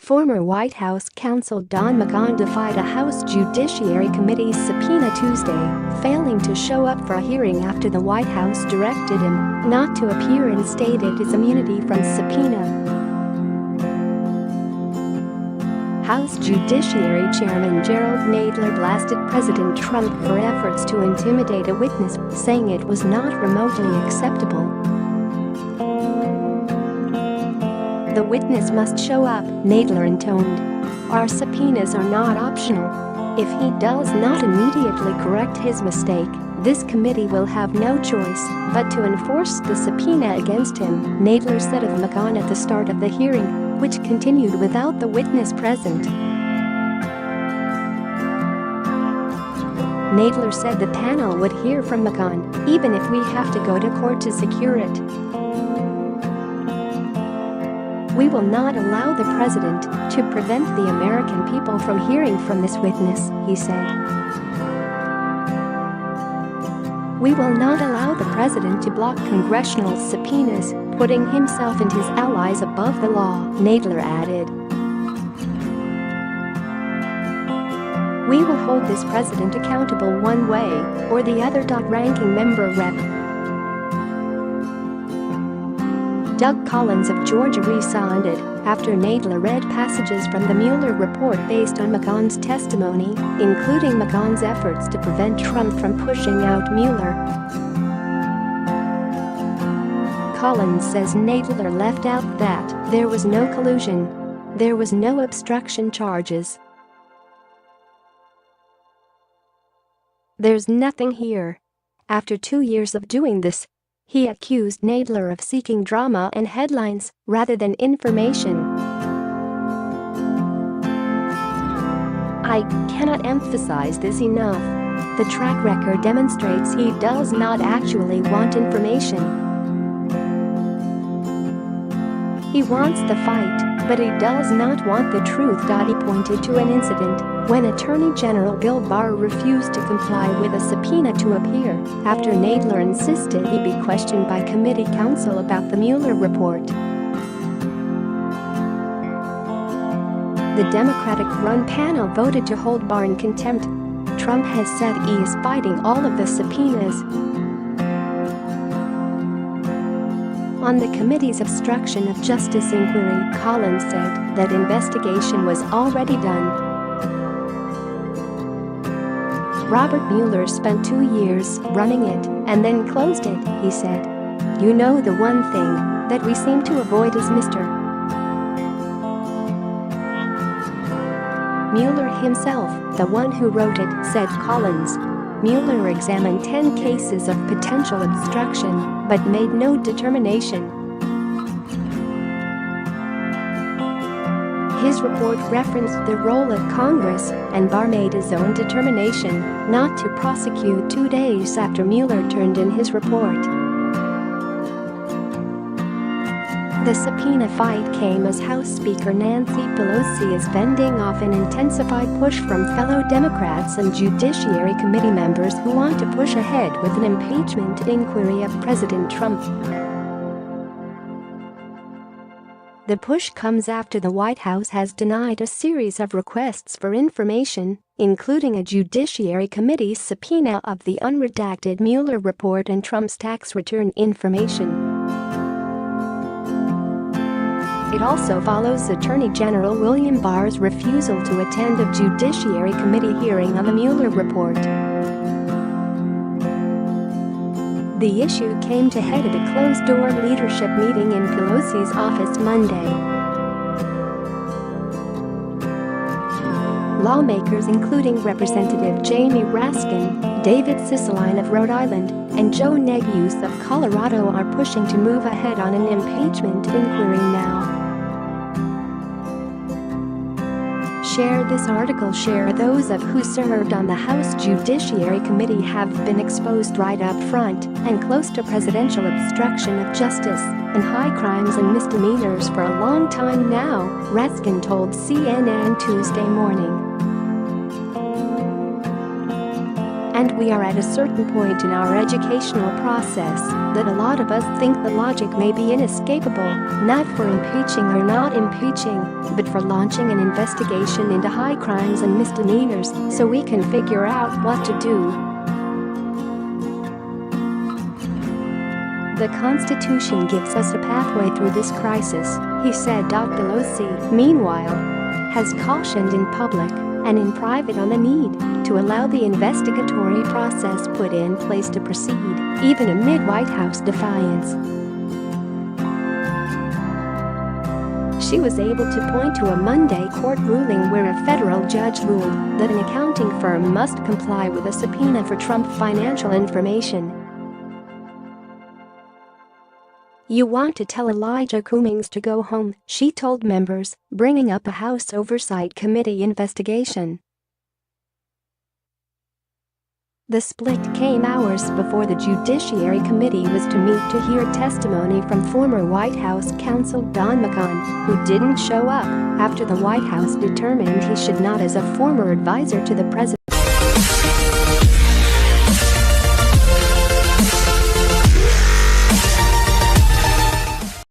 Former White House counsel Don McGahn defied a House Judiciary Committee subpoena Tuesday, failing to show up for a hearing after the White House directed him not to appear and stated his immunity from subpoena. House Judiciary Chairman Jerold Nadler blasted President Trump for efforts to intimidate a witness, saying it was not remotely acceptable. "The witness must show up," Nadler intoned. "Our subpoenas are not optional. If he does not immediately correct his mistake, this committee will have no choice but to enforce the subpoena against him," Nadler said of McGahn at the start of the hearing, which continued without the witness present. Nadler said the panel would hear from McGahn, even if we have to go to court to secure it. "We will not allow the president to prevent the American people from hearing from this witness," he said. "We will not allow the president to block congressional subpoenas, putting himself and his allies above the law," Nadler added. "We will hold this president accountable one way or the other." Ranking member Rep. Doug Collins of Georgia resonded after Nadler read passages from the Mueller report based on McGahn's testimony, including McGahn's efforts to prevent Trump from pushing out Mueller. Collins says Nadler left out that there was no collusion. There was no obstruction charges. "There's nothing here." After 2 years of doing this, he accused Nadler of seeking drama and headlines rather than information. "I cannot emphasize this enough. The track record demonstrates he does not actually want information. He wants the fight, but he does not want the truth." He pointed to an incident when Attorney General Bill Barr refused to comply with a subpoena to appear after Nadler insisted he be questioned by committee counsel about the Mueller report. The Democratic-run panel voted to hold Barr in contempt. Trump has said he is fighting all of the subpoenas. On the committee's obstruction of justice inquiry, Collins said that investigation was already done. "Robert Mueller spent 2 years running it and then closed it," he said. "You know, the one thing that we seem to avoid is Mr. Mueller himself, the one who wrote it," said Collins. Mueller examined 10 cases of potential obstruction but made no determination. His report referenced the role of Congress, and Barr made his own determination not to prosecute 2 days after Mueller turned in his report. The subpoena fight came as House Speaker Nancy Pelosi is fending off an intensified push from fellow Democrats and Judiciary Committee members who want to push ahead with an impeachment inquiry of President Trump. The push comes after the White House has denied a series of requests for information, including a Judiciary Committee subpoena of the unredacted Mueller report and Trump's tax return information. It also follows Attorney General William Barr's refusal to attend a Judiciary Committee hearing on the Mueller report. The issue came to head at a closed-door leadership meeting in Pelosi's office Monday. Lawmakers including Representative Jamie Raskin, David Cicilline of Rhode Island, and Joe Neguse of Colorado are pushing to move ahead on an impeachment inquiry now. Share this article. Share those of who served on the House Judiciary Committee have been exposed right up front and close to presidential obstruction of justice and high crimes and misdemeanors for a long time now, Raskin told CNN Tuesday morning. And we are at a certain point in our educational process that a lot of us think the logic may be inescapable, not for impeaching or not impeaching, but for launching an investigation into high crimes and misdemeanors so we can figure out what to do. The Constitution gives us a pathway through this crisis, he said. Pelosi, meanwhile, has cautioned in public and in private on the need to allow the investigatory process put in place to proceed, even amid White House defiance. She was able to point to a Monday court ruling where a federal judge ruled that an accounting firm must comply with a subpoena for Trump financial information. "You want to tell Elijah Cummings to go home," she told members, bringing up a House Oversight Committee investigation. The split came hours before the Judiciary Committee was to meet to hear testimony from former White House counsel Don McGahn, who didn't show up after the White House determined he should not as a former advisor to the president.